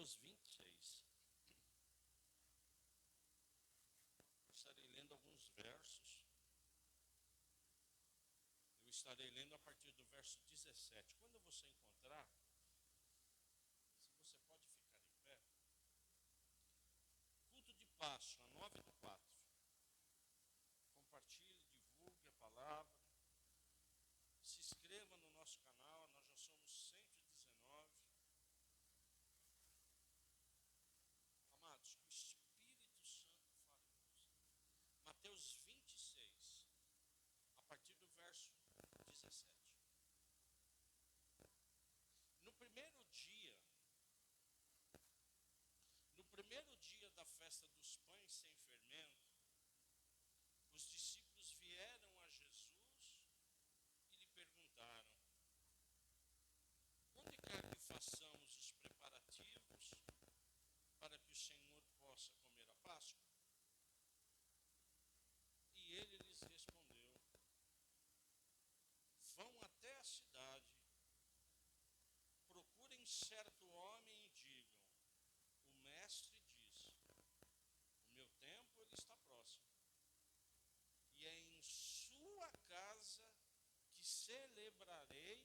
Mateus 26. Estarei lendo alguns versos. Eu estarei lendo a partir do verso 17. Quando você encontrar, se você pode ficar em pé. Culto de Páscoa, 9/4. Compartilhe, divulgue a palavra. Se inscreva no nosso canal, nós já somos 119. Amados, o Espírito Santo fala com você. Mateus 26, a partir do verso 17. No primeiro dia da festa dos pães sem fermento, os discípulos vieram a Jesus e lhe perguntaram: onde quer que façamos os preparativos para que o Senhor possa comer a Páscoa? E ele lhes respondeu: vão até a cidade, procurem certo homem e digam: o mestre diz, o meu tempo ele está próximo, e é em sua casa que celebrarei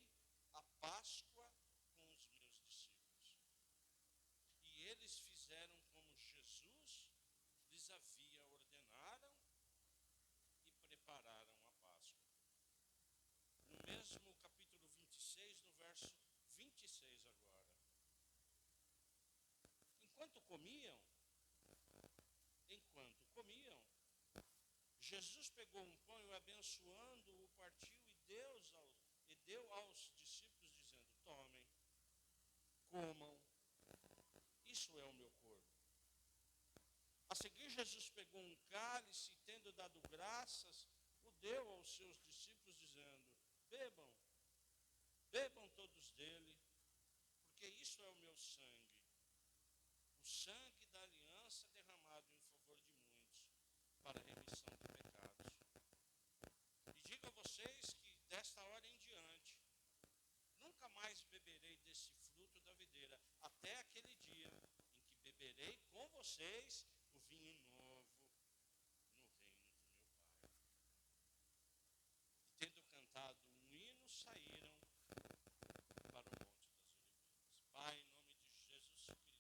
a Páscoa com os meus discípulos. E eles fizeram como Jesus lhes havia ordenado e prepararam a Páscoa. No mesmo capítulo 26, no verso 26 agora. Enquanto comiam, Jesus pegou um pão e, abençoando-o, partiu e deu aos discípulos, dizendo: tomem, comam, isso é o meu corpo. A seguir, Jesus pegou um cálice e, tendo dado graças, o deu aos seus discípulos, dizendo: bebam todos dele, porque isso é o meu sangue, o sangue da aliança derramado em favor de muitos, para a remissão de pecados. E digo a vocês que, desta hora em diante, nunca mais beberei desse fruto da videira, até aquele dia em que beberei com vocês o vinho novo no reino de meu Pai. E, tendo cantado um hino, saíram para o Monte das Oliveiras. Pai, em nome de Jesus Cristo,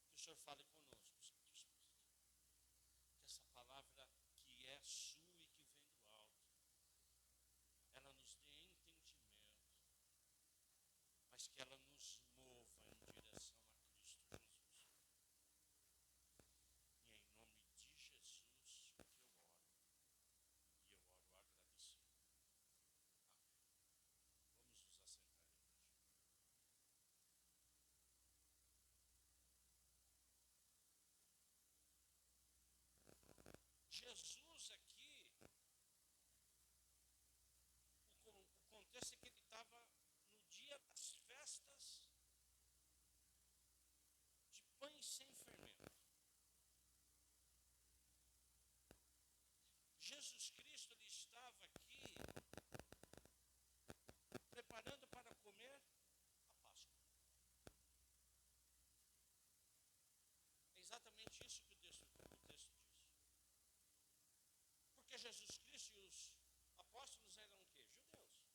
que o Senhor fale conosco, Santo Espírito. Que essa palavra que é sua e que vem do alto, ela nos dê entendimento, mas que ela nos mova em direção a Cristo Jesus. E é em nome de Jesus que eu oro, e eu oro agradecido. Amém. Vamos nos assentar, igreja. Jesus aqui, o contexto é que ele estava no dia das festas de pães sem fermento. Jesus Cristo, ele estava aqui preparando para comer a Páscoa. É exatamente isso que o texto diz. Porque Jesus Cristo e os apóstolos eram o quê? Judeus.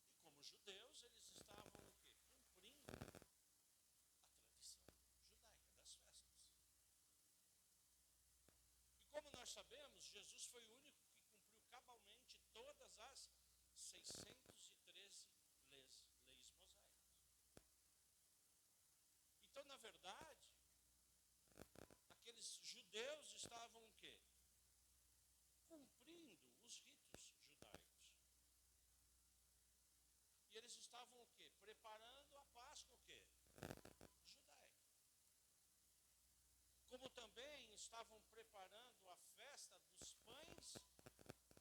E como judeus, eles estavam o quê? Cumprindo a tradição judaica das festas. E como nós sabemos, Jesus foi o único que cumpriu cabalmente todas as 613 leis mosaicas. Então, na verdade, aqueles judeus estavam o quê? Cumprindo os ritos judaicos. E eles estavam o quê? Preparando a Páscoa o quê? Judaica. Como também estavam preparando a festa dos pães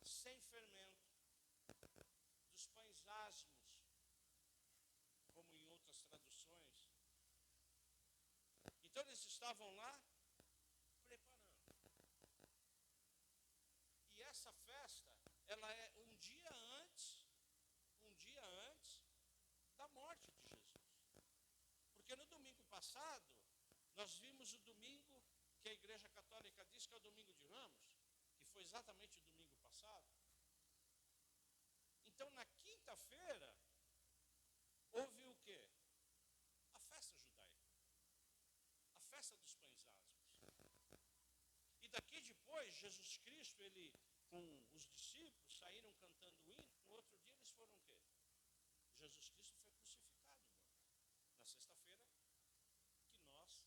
sem fermento, dos pães asmos, como em outras traduções. Então eles estavam lá preparando. E essa festa, ela é um dia antes passado, nós vimos o domingo que a Igreja Católica diz que é o domingo de Ramos, que foi exatamente o domingo passado. Então, na quinta-feira, houve o quê? A festa judaica, a festa dos pães asmos. E daqui depois, Jesus Cristo, ele com os discípulos saíram cantando o hino. No outro dia eles foram o quê? Jesus Cristo foi crucificado, irmão. Na sexta-feira, que nós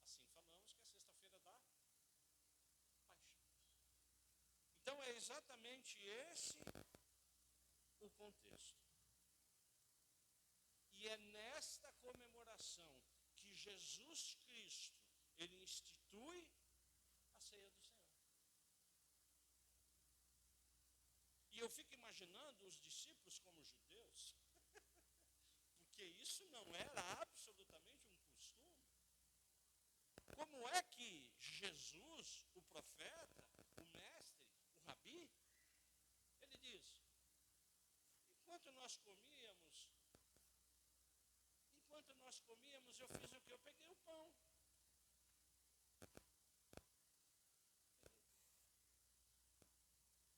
assim falamos que é a sexta-feira da paixão. Então é exatamente esse o contexto. E é nesta comemoração que Jesus Cristo, ele institui a ceia do Senhor. E eu fico imaginando os discípulos como judeus, porque isso não era absolutamente um costume. Como é que Jesus, o profeta, o mestre, o rabi, ele diz, enquanto nós comíamos, eu fiz o quê? Eu peguei o pão.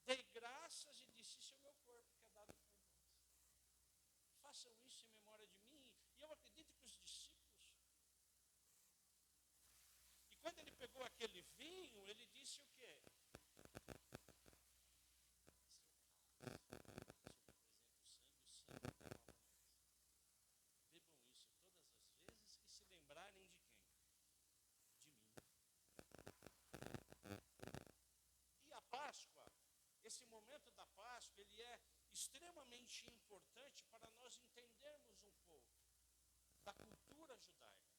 Dei graças e disse, isso é o meu corpo que é dado por vós. Façam isso em memória de mim. E eu acredito que os discípulos, e quando ele pegou aquele vinho, ele disse o quê? Bebam isso todas as vezes que se lembrarem de quem? De mim. E a Páscoa, esse momento da Páscoa, ele é extremamente importante para nós entendermos um pouco da cultura judaica.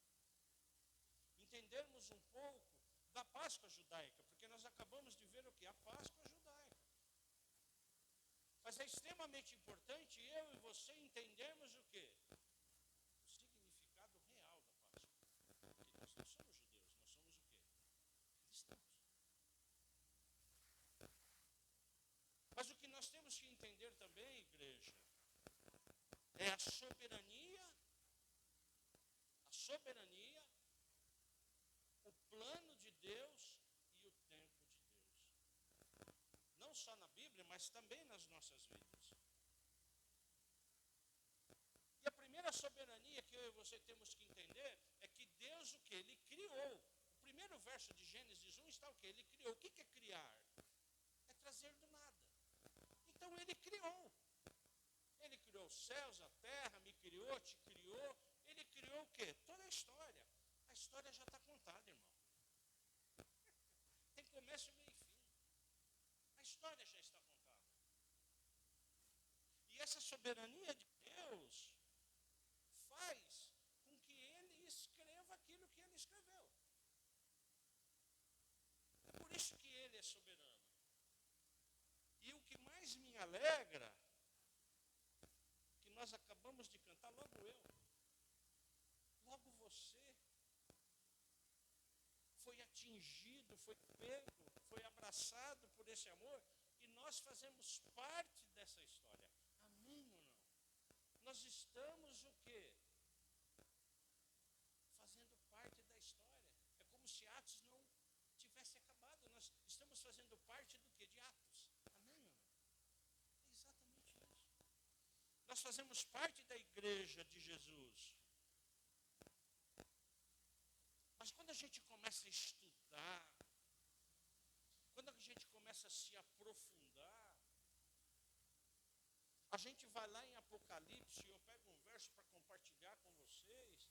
Entendermos um pouco da Páscoa judaica, porque nós acabamos de ver o que? A Páscoa judaica. Mas é extremamente importante eu e você entendermos o quê? O significado real da Páscoa. Porque nós não somos judeus, nós somos o quê? Cristãos. Mas o que nós temos que entender também, igreja, é a soberania, o plano de Deus e o tempo de Deus. Não só na Bíblia, mas também nas nossas vidas. E a primeira soberania que eu e você temos que entender é que Deus o que? Ele criou. O primeiro verso de Gênesis 1 está o que? Ele criou. O que é criar? É trazer do nada. Então ele criou. Ele criou os céus, a terra, me criou, te criou. Ele criou o quê? Toda a história. A história já está contada, irmão. Tem começo, meio e fim. A história já está contada. E essa soberania de Deus faz com que ele escreva aquilo que ele escreveu. É por isso que ele é soberano. E o que mais me alegra, que nós acabamos de cantar, logo eu, logo você, foi atingido, foi pego, foi abraçado por esse amor, e nós fazemos parte dessa história. Amém ou não? Nós estamos o quê? Fazendo parte da história. É como se Atos não tivesse acabado. Nós estamos fazendo parte do quê? De Atos. Amém ou não? É exatamente isso. Nós fazemos parte da igreja de Jesus. Mas quando a gente começa a estudar, quando a gente começa a se aprofundar, a gente vai lá em Apocalipse, e eu pego um verso para compartilhar com vocês,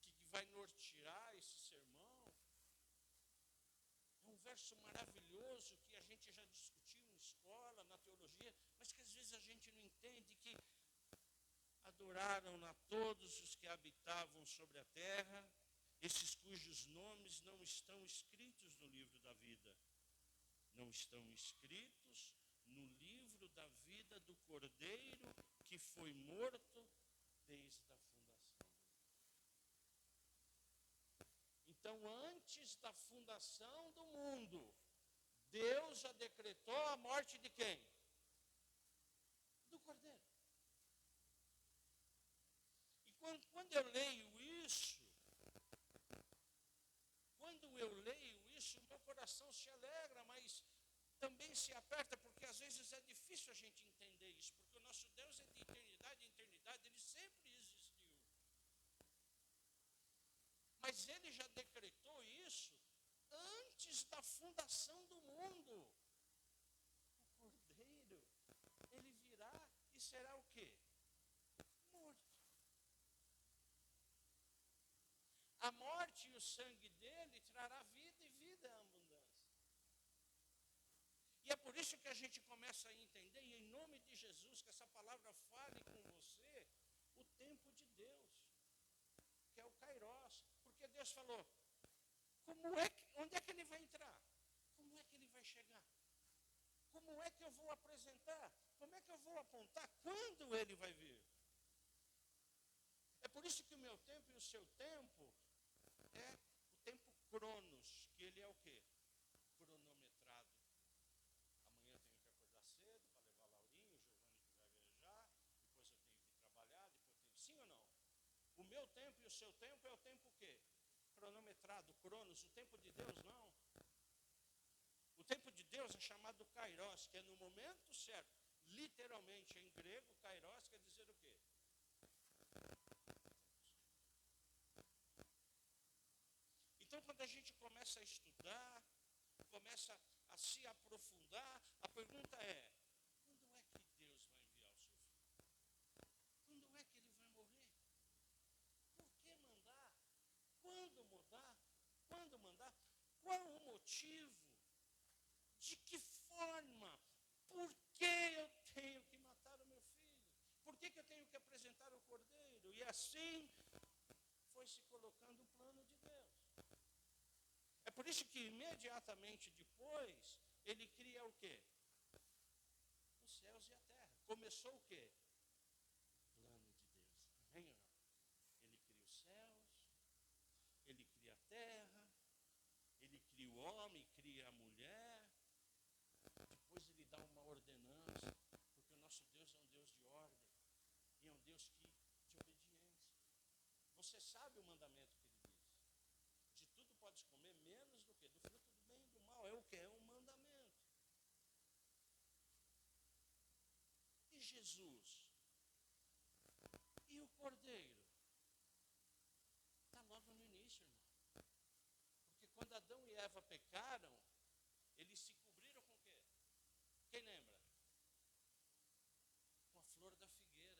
que vai nortear esse sermão. É um verso maravilhoso que a gente já discutiu em escola, na teologia, mas que às vezes a gente não entende, que adoraram a todos os que habitavam sobre a terra, esses cujos nomes não estão escritos no livro da vida. Não estão escritos no livro da vida do Cordeiro que foi morto desde a fundação. Então, antes da fundação do mundo, Deus já decretou a morte de quem? Do Cordeiro. E quando eu leio isso, eu leio isso, o meu coração se alegra, mas também se aperta, porque às vezes é difícil a gente entender isso, porque o nosso Deus é de eternidade em eternidade, ele sempre existiu. Mas ele já decretou isso antes da fundação do mundo. O Cordeiro, ele virá e será o quê? Morto. A morte e o sangue dele trará vida e vida à abundância. E é por isso que a gente começa a entender, e em nome de Jesus, que essa palavra fale com você, o tempo de Deus, que é o Kairos. Porque Deus falou, onde é que ele vai entrar? Como é que ele vai chegar? Como é que eu vou apresentar? Como é que eu vou apontar? Quando ele vai vir? É por isso que o meu tempo e o seu tempo é o tempo cronos, que ele é o quê? Cronometrado. Amanhã eu tenho que acordar cedo para levar a Laurinha, o Giovanni que vai viajar, depois eu tenho que trabalhar, depois eu tenho... Sim ou não? O meu tempo e o seu tempo é o tempo o quê? Cronometrado, cronos. O tempo de Deus não. O tempo de Deus é chamado kairos, que é no momento certo. Literalmente, em grego, kairos quer dizer o quê? Então, quando a gente começa a estudar, começa a se aprofundar, a pergunta é, quando é que Deus vai enviar o seu filho? Quando é que ele vai morrer? Por que mandar? Quando mudar? Quando mandar? Qual o motivo? De que forma? Por que eu tenho que matar o meu filho? Por que eu tenho que apresentar o cordeiro? E assim foi se colocando o plano de Deus. É por isso que imediatamente depois ele cria o quê? Os céus e a terra. Começou o quê? O plano de Deus. Amém ou não? Ele cria os céus, ele cria a terra, ele cria o homem, cria a mulher. Depois ele dá uma ordenança, porque o nosso Deus é um Deus de ordem, e é um Deus de obediência. Você sabe o mandamento que ele diz? De tudo podes comer, menos do que? Do fruto do bem e do mal. É o que? É um mandamento. E Jesus? E o Cordeiro? Está logo no início, irmão. Porque quando Adão e Eva pecaram, eles se cobriram com o quê? Quem lembra? Com a flor da figueira.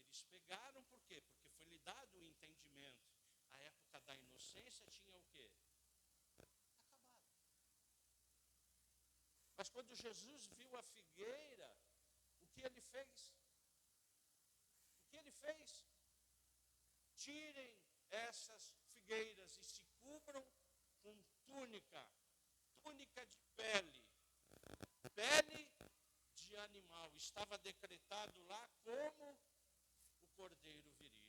Eles pegaram por quê? Porque foi lhe dado o entendimento. A época da inocência tinha o quê? Acabado. Mas quando Jesus viu a figueira, o que ele fez? O que ele fez? Tirem essas figueiras e se cubram com túnica. Túnica de pele. Pele de animal. Estava decretado lá como o cordeiro viria.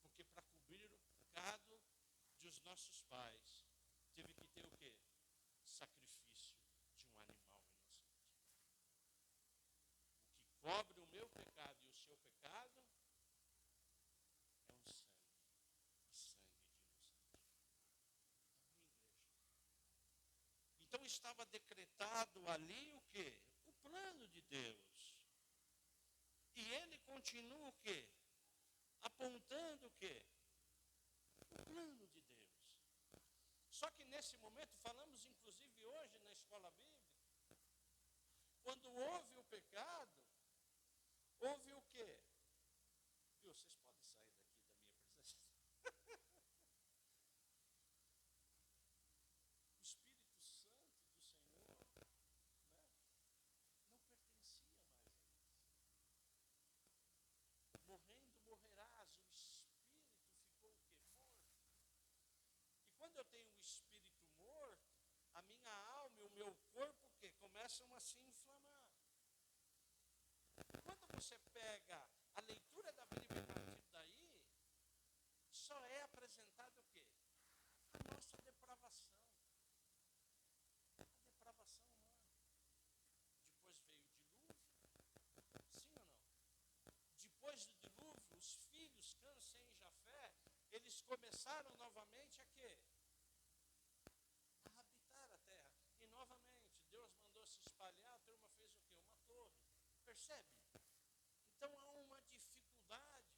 Porque para cobrir o pecado dos nossos pais, teve que ter o quê? Sacrifício de um animal inocente. O que cobre o meu pecado e o seu pecado é um sangue. E sangue de inocente. Amém, igreja? Então estava decretado ali o quê? O plano de Deus. E ele continua o quê? Apontando o quê? O plano de Deus. Só que nesse momento, falamos inclusive hoje na escola bíblica, quando houve o pecado, houve o quê? Viu, vocês podem sair daqui da minha presença. O Espírito Santo do Senhor, né, não pertencia mais a eles. Morrendo, morrerás. O Espírito ficou o quê? Morto. E quando eu tenho o Espírito morto, a minha alma e o meu corpo o quê? Começam a se inflamar. Quando você pega a leitura da Bíblia a partir daí, só é apresentado o quê? A nossa depravação. A depravação humana. Depois veio o dilúvio. Sim ou não? Depois do dilúvio, os filhos, Cã, Sem e Jafé, eles começaram novamente a quê? A habitar a terra. E novamente, Deus mandou se espalhar, a turma fez o quê? Uma torre. Percebe? Então há uma dificuldade.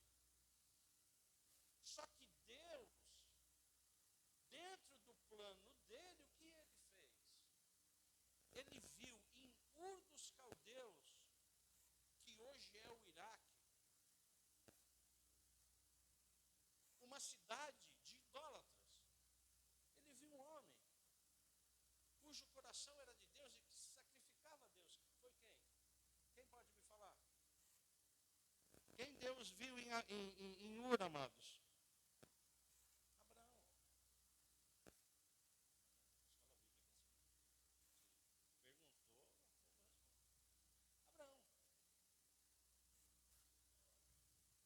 Só que Deus, dentro do plano dele, o que ele fez? Ele viu em Ur dos Caldeus, que hoje é o Iraque, uma cidade de idólatras. Ele viu um homem cujo coração era de Deus e que se sacrificava a Deus. Foi quem? Quem pode me falar? Quem Deus viu em Ur, amados? Abraão. Perguntou, Abraão.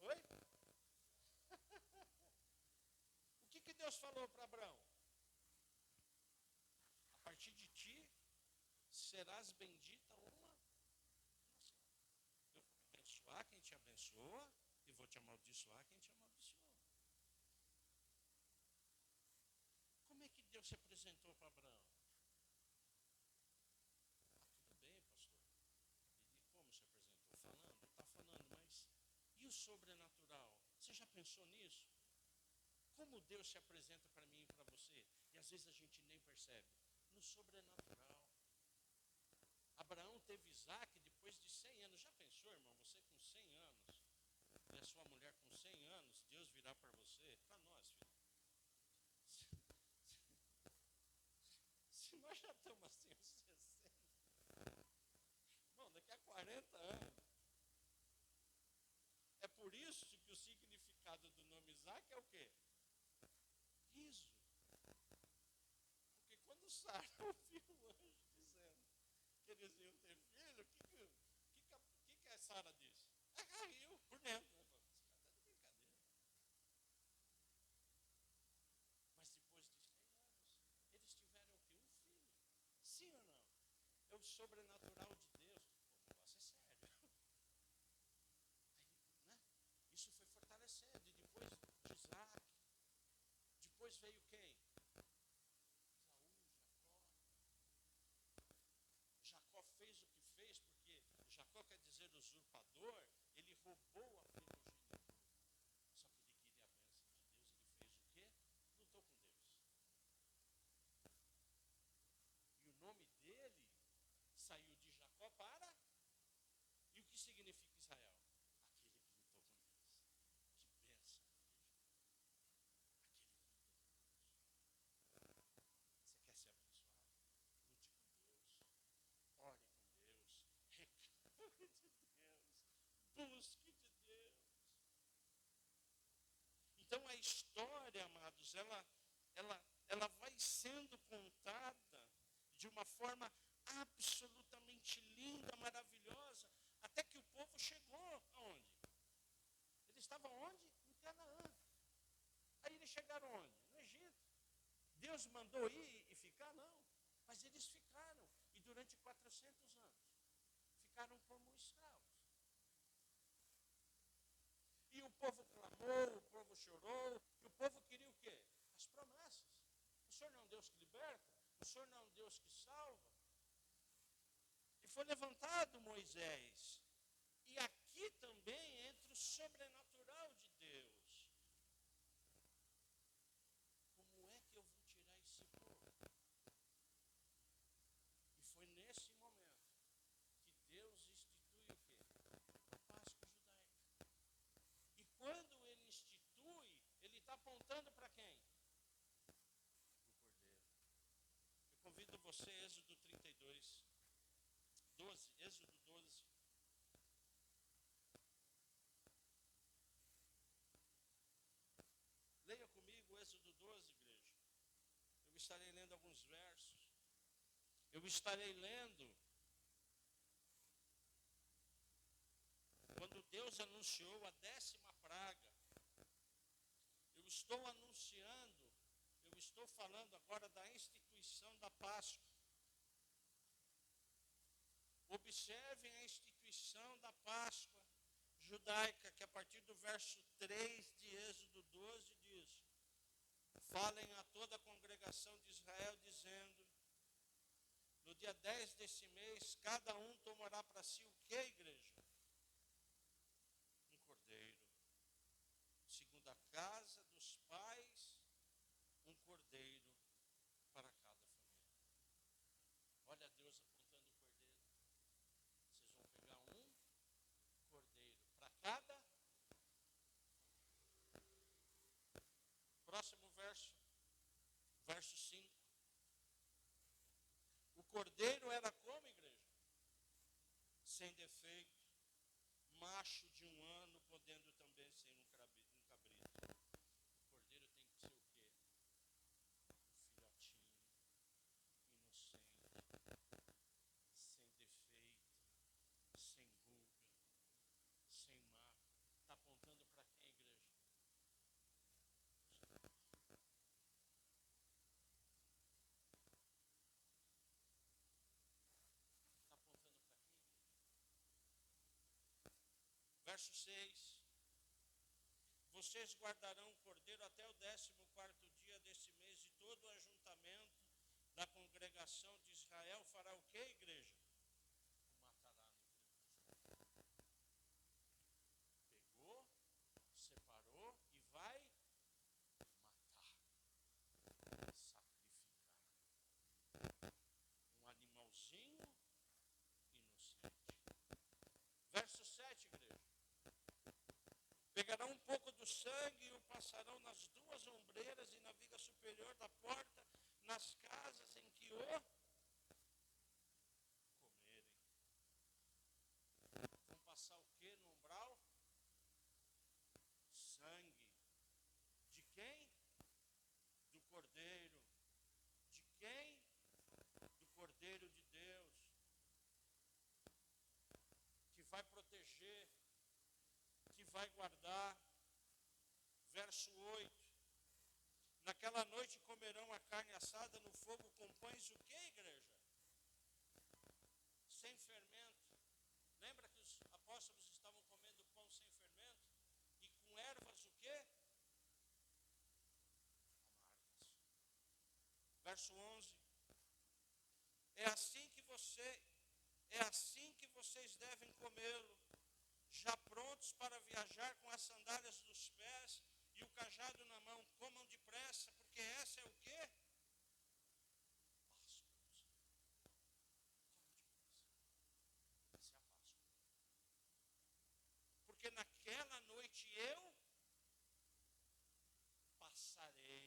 Oi? O que Deus falou para Abraão? A partir de ti serás bendita uma nação. Eu vou abençoar quem te abençoa e vou te amaldiçoar quem te amaldiçoa. Como é que Deus se apresentou para Abraão? Tudo bem, pastor. E como se apresentou? Falando, está falando, mas e o sobrenatural? Você já pensou nisso? Como Deus se apresenta para mim e para você? E às vezes a gente nem percebe. No sobrenatural. Abraão teve Isaac depois de 100 anos. Já pensou, irmão? Você com 100 anos, e a sua mulher com 100 anos, Deus virá para você, para nós, filho. Se nós já estamos assim aos 60, irmão, daqui a 40 anos. É por isso que o significado do nome Isaac é o quê? Riso. Porque quando Sara ouviu o anjo dizendo que eles iam ter filho, o que a Sara disse? Ela riu por dentro. Esse cara está de brincadeira. Mas depois de 100 anos, eles tiveram o quê? Um filho. Sim ou não? É o sobrenatural de Deus. O negócio é sério. Aí, né? Isso foi fortalecendo. E depois de Isaac. Depois veio quem? Jacó fez o que fez, porque Jacó quer dizer usurpador, ele roubou a primogenitura. Só que ele queria a bênção de Deus, ele fez o quê? Lutou com Deus. E o nome dele saiu de Jacó para... E o que significa Israel? Aquele que lutou com Deus. Que bênção, igreja. Aquele que lutou com Deus. Você quer ser abençoado? Lute com Deus. Ore com Deus. Reclame de Deus. Busque de Deus. Então a história, amados, ela vai sendo contada de uma forma absolutamente linda, maravilhosa, até que o povo chegou aonde? Eles estavam onde? Em Canaã. Aí eles chegaram onde? No Egito. Deus mandou ir e ficar? Não. Mas eles ficaram. E durante 400 anos ficaram como escravos. E o povo clamou, o povo chorou, e o povo queria o quê? As promessas. O Senhor não é um Deus que liberta, o Senhor não é um Deus que salva. E foi levantado Moisés. E aqui também entra o sobrenatural de Deus. Como é que eu vou tirar esse povo? E foi nesse momento que Deus institui o quê? A Páscoa judaica. E quando ele institui, ele está apontando para quem? Para o Cordeiro. Eu convido você, Êxodo 32, 12, Êxodo 12. Leia comigo Êxodo 12, igreja. Eu estarei lendo alguns versos. Eu estarei lendo quando Deus anunciou a 10ª praga. Eu estou anunciando, eu estou falando agora da instituição da Páscoa. Observem a instituição da Páscoa judaica, que a partir do verso 3 de Êxodo 12 diz: falem a toda a congregação de Israel, dizendo: no dia 10 desse mês, cada um tomará para si o que, igreja? Um cordeiro. Segundo a casa dos pais, um cordeiro para cada família. Olha Deus apontando o cordeiro. Vocês vão pegar um cordeiro para cada. Próximo verso, verso 5. O cordeiro era como, igreja? Sem defeito, macho de 1 ano, podendo também ser um cabrito. O cordeiro tem que ser o quê? Um filhotinho, inocente, sem defeito, sem ruga, sem mácula. Está apontando para quem, igreja? Verso 6. Vocês guardarão o cordeiro até o 14º dia desse mês, e todo o ajuntamento da congregação de Israel fará o que, igreja? O matará no primeiro. Pegou, separou e vai matar, sacrificar. Um animalzinho inocente. Verso 7, igreja. Pegarão um pouco do sangue e o passarão nas 2 ombreiras e na viga superior da porta, nas casas em que o comerem. Vão passar o que no umbral? Sangue. De quem? Do cordeiro. De quem? Do cordeiro de Deus. Que vai proteger, que vai guardar. Verso 8. Naquela noite comerão a carne assada no fogo com pães o que, igreja? Sem fermento. Lembra que os apóstolos estavam comendo pão sem fermento? E com ervas o quê? Amargas. Verso 11. É assim que vocês devem comê-lo, já prontos para viajar com as sandálias dos pés e o cajado na mão. Comam depressa, porque essa é o quê? Páscoa. Essa é a Páscoa. Porque naquela noite eu passarei.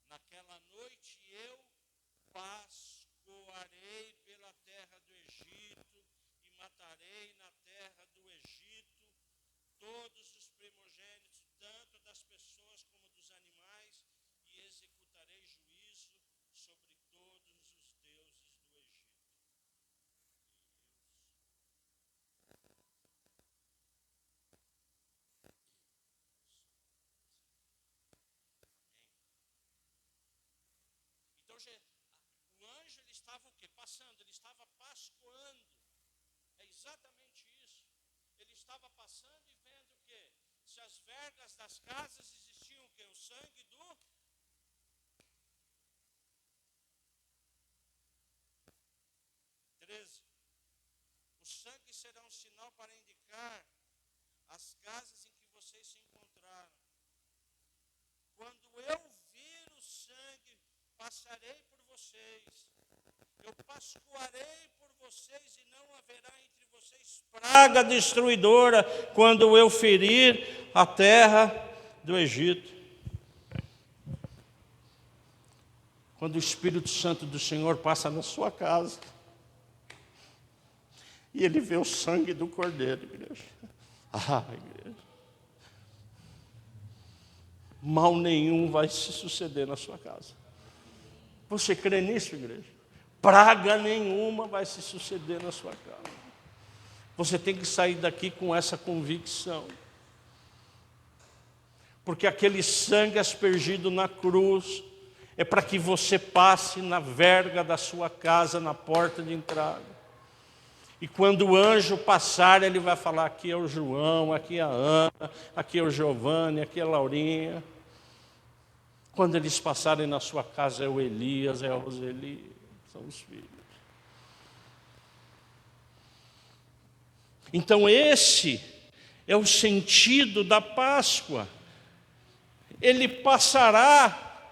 Naquela noite eu pascoarei pela terra do Egito e matarei na terra do Egito todos os primogênitos, tanto das pessoas como dos animais, e executarei juízo sobre todos os deuses do Egito. Então, o anjo, ele estava o quê? Passando, ele estava pascoando. É exatamente isso. Ele estava passando e vendo o quê? Se as vergas das casas existiam o quê? O sangue do... 13. O sangue será um sinal para indicar as casas em que vocês se encontraram. Quando eu vir o sangue, passarei por vocês. Eu pascoarei por vocês e não haverá entre vocês praga destruidora quando eu ferir a terra do Egito. Quando o Espírito Santo do Senhor passa na sua casa e ele vê o sangue do Cordeiro, igreja. Igreja. Mal nenhum vai se suceder na sua casa. Você crê nisso, igreja? Praga nenhuma vai se suceder na sua casa. Você tem que sair daqui com essa convicção. Porque aquele sangue aspergido na cruz é para que você passe na verga da sua casa, na porta de entrada. E quando o anjo passar, ele vai falar: aqui é o João, aqui é a Ana, aqui é o Giovanni, aqui é a Laurinha. Quando eles passarem na sua casa, é o Elias, é a Roseli, são os filhos. Então esse é o sentido da Páscoa. Ele passará,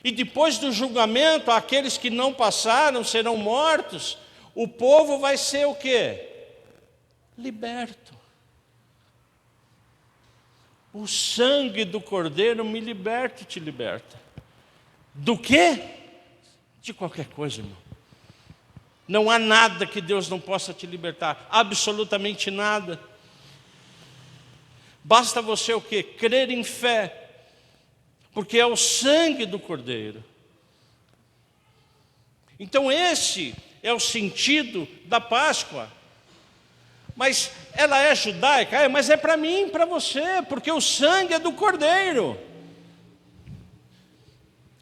e depois do julgamento, aqueles que não passaram serão mortos. O povo vai ser o quê? Liberto. O sangue do Cordeiro me liberta e te liberta. Do quê? De qualquer coisa, irmão. Não há nada que Deus não possa te libertar. Absolutamente nada. Basta você o quê? Crer em fé. Porque é o sangue do Cordeiro. Então esse é o sentido da Páscoa. Mas ela é judaica? Mas é para mim, para você, porque o sangue é do Cordeiro.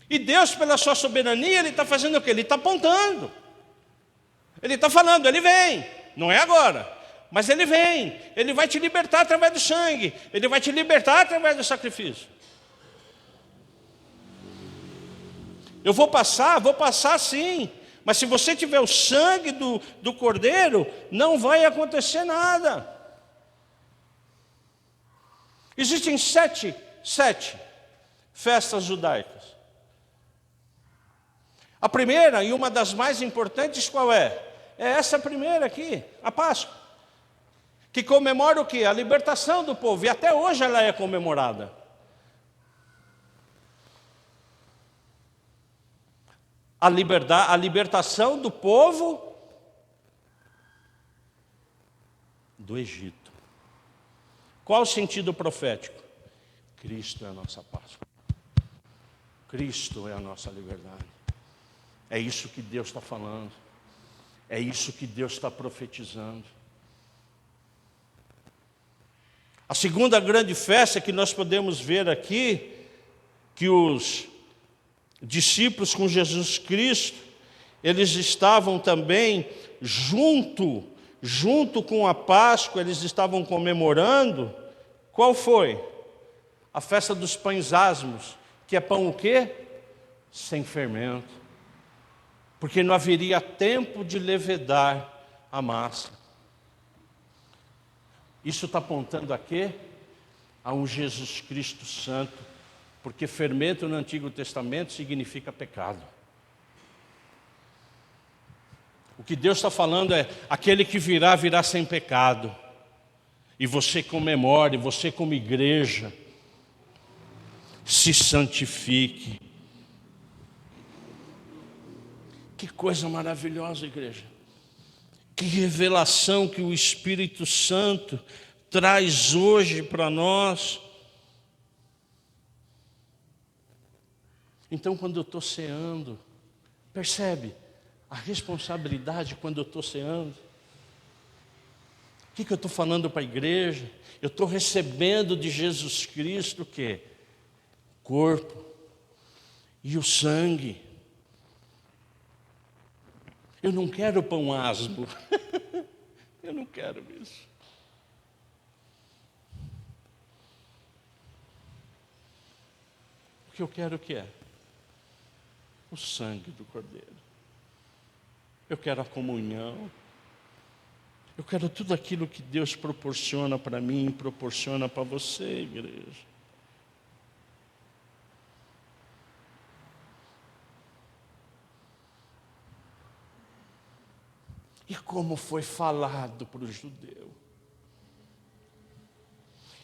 E Deus, pela sua soberania, Ele está fazendo o quê? Ele está apontando. Ele está falando, Ele vem. Não é agora, mas Ele vem. Ele vai te libertar através do sangue. Ele vai te libertar através do sacrifício. Eu vou passar sim. Mas se você tiver o sangue do Cordeiro, não vai acontecer nada. Existem sete festas judaicas. A primeira e uma das mais importantes qual é? É essa primeira aqui, a Páscoa. Que comemora o quê? A libertação do povo. E até hoje ela é comemorada. A libertação do povo do Egito. Qual o sentido profético? Cristo é a nossa Páscoa. Cristo é a nossa liberdade. É isso que Deus está falando. É isso que Deus está profetizando. A segunda grande festa que nós podemos ver aqui, que os discípulos com Jesus Cristo, eles estavam também junto com a Páscoa, eles estavam comemorando. Qual foi? A festa dos pães asmos, que é pão o quê? Sem fermento. Porque não haveria tempo de levedar a massa. Isso está apontando a quê? A um Jesus Cristo santo. Porque fermento no Antigo Testamento significa pecado. O que Deus está falando é, aquele que virá sem pecado. E você comemore, você como igreja, se santifique. Que coisa maravilhosa, igreja. Que revelação que o Espírito Santo traz hoje para nós. Então, quando eu estou ceando, percebe a responsabilidade quando eu estou ceando? O que eu estou falando para a igreja? Eu estou recebendo de Jesus Cristo o quê? Corpo e o sangue. Eu não quero pão asmo. Eu não quero isso. O que eu quero o que é? O sangue do Cordeiro. Eu quero a comunhão. Eu quero tudo aquilo que Deus proporciona para mim, proporciona para você, igreja. E como foi falado para o judeu.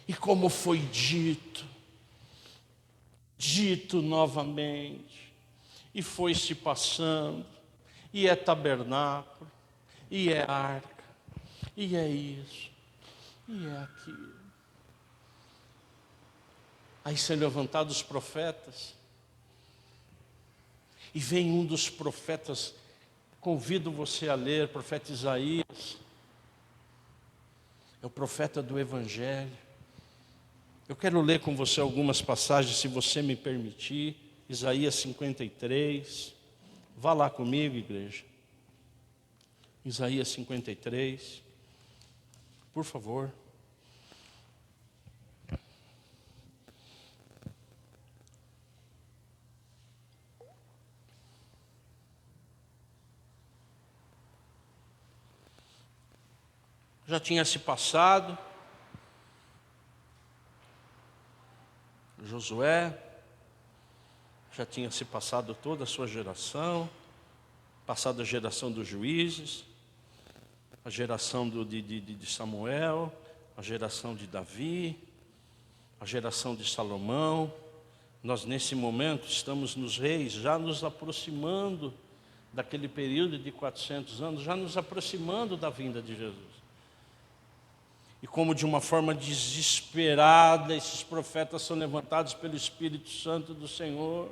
E como foi dito novamente. E foi se passando, e é tabernáculo, e é arca, e é isso, e é aquilo. Aí são levantados os profetas, e vem um dos profetas, convido você a ler, profeta Isaías, é o profeta do Evangelho. Eu quero ler com você algumas passagens, se você me permitir. Isaías 53, vá lá comigo, igreja. Isaías 53, por favor. já tinha se passado. Josué já tinha se passado toda a sua geração, passado a geração dos juízes, a geração de Samuel, a geração de Davi, a geração de Salomão. Nós nesse momento estamos nos reis, já nos aproximando daquele período de 400 anos, já nos aproximando da vinda de Jesus. E como de uma forma desesperada, esses profetas são levantados pelo Espírito Santo do Senhor.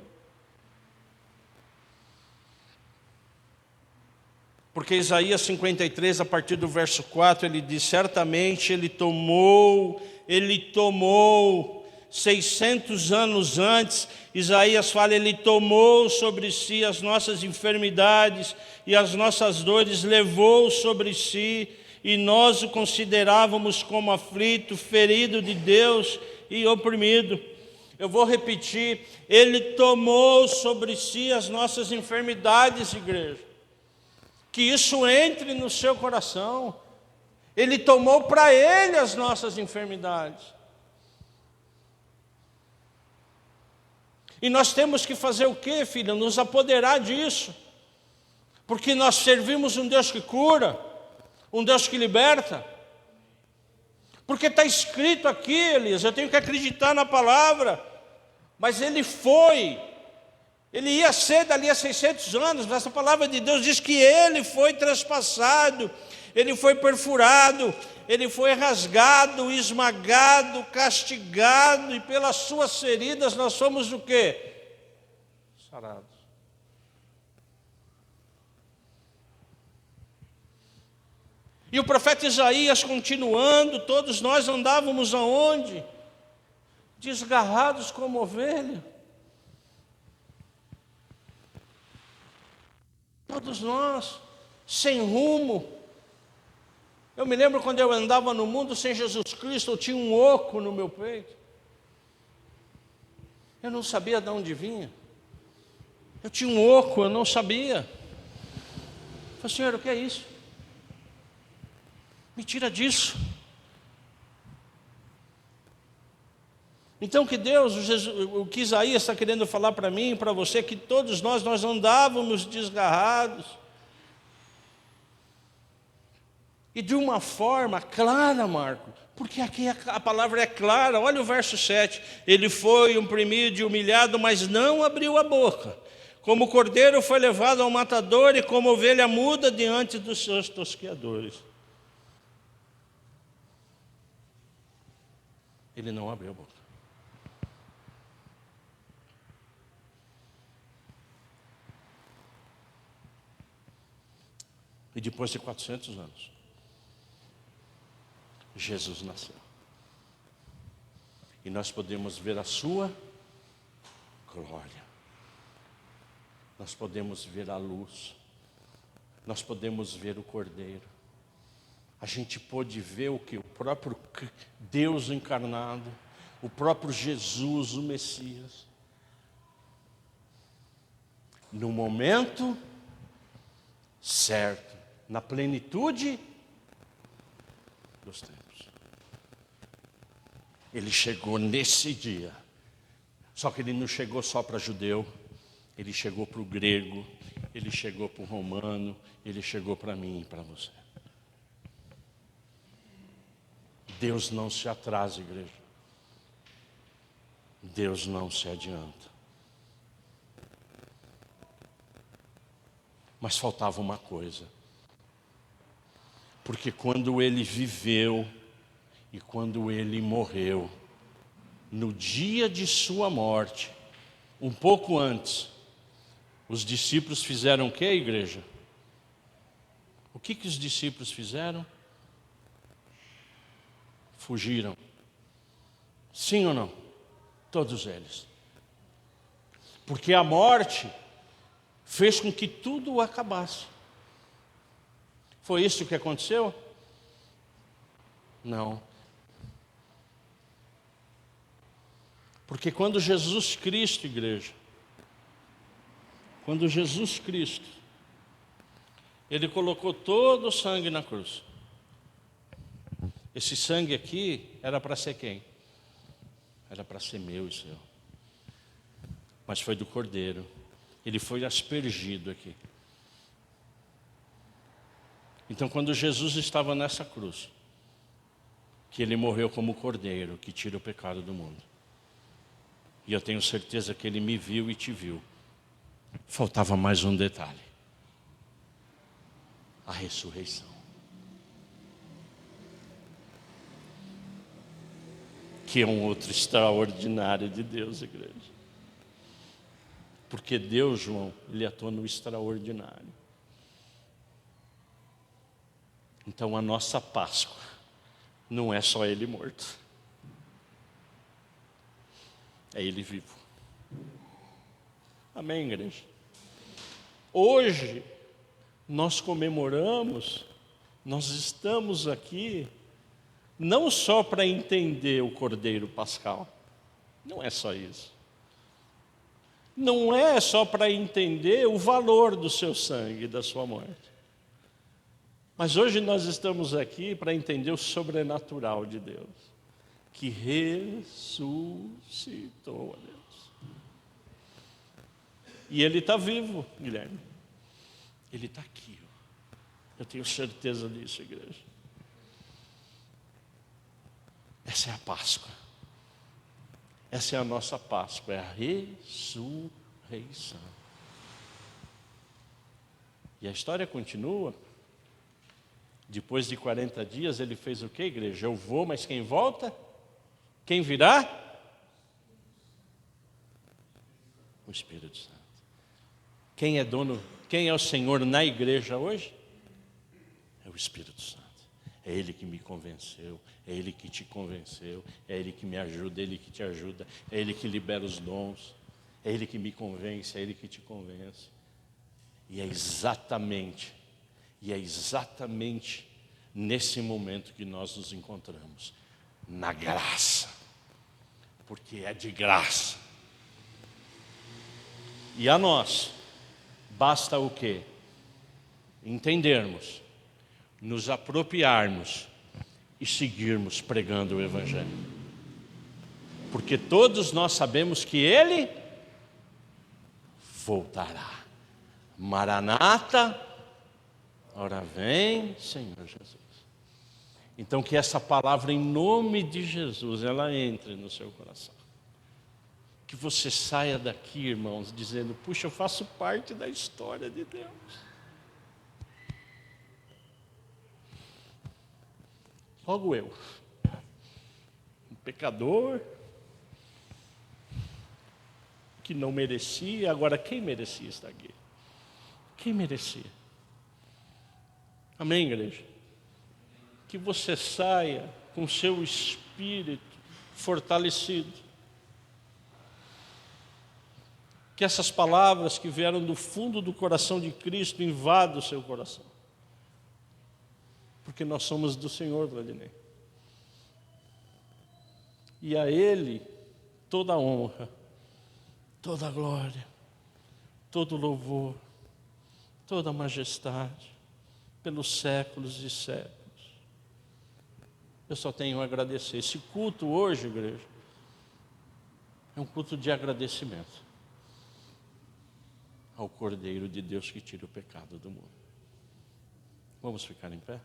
Porque Isaías 53, a partir do verso 4, ele diz: certamente ele tomou 600 anos antes, Isaías fala, ele tomou sobre si as nossas enfermidades e as nossas dores levou sobre si, e nós o considerávamos como aflito, ferido de Deus e oprimido. Eu vou repetir, ele tomou sobre si as nossas enfermidades, igreja. Que isso entre no seu coração. Ele tomou para ele as nossas enfermidades. E nós temos que fazer o quê, filha? Nos apoderar disso. Porque nós servimos um Deus que cura, um Deus que liberta. Porque está escrito aqui, Elias, eu tenho que acreditar na palavra. Mas ele ia ser dali a 600 anos, mas a palavra de Deus diz que ele foi traspassado, ele foi perfurado, ele foi rasgado, esmagado, castigado, e pelas suas feridas nós somos o quê? Sarados. E o profeta Isaías continuando, todos nós andávamos aonde? Desgarrados como ovelha. Todos nós, sem rumo. Eu me lembro quando eu andava no mundo sem Jesus Cristo, eu tinha um oco no meu peito. Eu não sabia de onde vinha. Eu tinha um oco, eu não sabia. Eu falei, Senhor, o que é isso? Me tira disso. Então que Deus, o que Isaías está querendo falar para mim e para você, que todos nós andávamos desgarrados. E de uma forma clara, Marco, porque aqui a palavra é clara. Olha o verso 7. Ele foi oprimido e humilhado, mas não abriu a boca. Como cordeiro foi levado ao matador e como ovelha muda diante dos seus tosqueadores. Ele não abriu a boca. E depois de 400 anos, Jesus nasceu. E nós podemos ver a sua glória. Nós podemos ver a luz. Nós podemos ver o Cordeiro. A gente pôde ver o que? O próprio Deus encarnado, o próprio Jesus, o Messias. No momento certo, na plenitude dos tempos. Ele chegou nesse dia. Só que ele não chegou só para judeu, ele chegou para o grego, ele chegou para o romano, ele chegou para mim e para você. Deus não se atrasa, igreja. Deus não se adianta. Mas faltava uma coisa. Porque quando ele viveu e quando ele morreu, no dia de sua morte, um pouco antes, os discípulos fizeram o que, igreja? O que os discípulos fizeram? Fugiram. Sim ou não? Todos eles. Porque a morte fez com que tudo acabasse. Foi isso que aconteceu? Não. Porque quando Jesus Cristo, igreja, quando Jesus Cristo, Ele colocou todo o sangue na cruz. Esse sangue aqui era para ser quem? Era para ser meu e seu. Mas foi do Cordeiro. Ele foi aspergido aqui. Então, quando Jesus estava nessa cruz, que ele morreu como Cordeiro, que tira o pecado do mundo. E eu tenho certeza que ele me viu e te viu. Faltava mais um detalhe. A ressurreição. Que é um outro extraordinário de Deus, igreja. Porque Deus, João, Ele atua no extraordinário. Então a nossa Páscoa não é só Ele morto. É Ele vivo. Amém, igreja? Hoje, nós comemoramos, nós estamos aqui, não só para entender o Cordeiro Pascal. Não é só isso. Não é só para entender o valor do seu sangue e da sua morte. Mas hoje nós estamos aqui para entender o sobrenatural de Deus, que ressuscitou a Deus. E Ele está vivo, Guilherme. Ele está aqui. Eu tenho certeza disso, igreja. Essa é a Páscoa. Essa é a nossa Páscoa, é a ressurreição. E a história continua. Depois de 40 dias, ele fez o quê, igreja? Eu vou, mas quem volta? Quem virá? O Espírito Santo. Quem é dono, quem é o Senhor na igreja hoje? É o Espírito Santo. É Ele que me convenceu, é Ele que te convenceu, é Ele que me ajuda, é Ele que te ajuda, é Ele que libera os dons, é Ele que me convence, é Ele que te convence. E é exatamente nesse momento que nós nos encontramos, na graça, porque é de graça. E a nós, basta o quê? Entendermos, nos apropriarmos e seguirmos pregando o Evangelho. Porque todos nós sabemos que Ele voltará. Maranata, ora vem, Senhor Jesus. Então que essa palavra em nome de Jesus, ela entre no seu coração. Que você saia daqui, irmãos, dizendo, puxa, eu faço parte da história de Deus. Logo eu, um pecador, que não merecia. Agora, quem merecia estar aqui? Quem merecia? Amém, igreja? Que você saia com seu espírito fortalecido. Que essas palavras que vieram do fundo do coração de Cristo invadam o seu coração. Porque nós somos do Senhor, Vladimir. E a Ele toda a honra, toda a glória, todo o louvor, toda a majestade, pelos séculos e séculos. Eu só tenho a agradecer. Esse culto hoje, igreja, é um culto de agradecimento ao Cordeiro de Deus que tira o pecado do mundo. Vamos ficar em pé?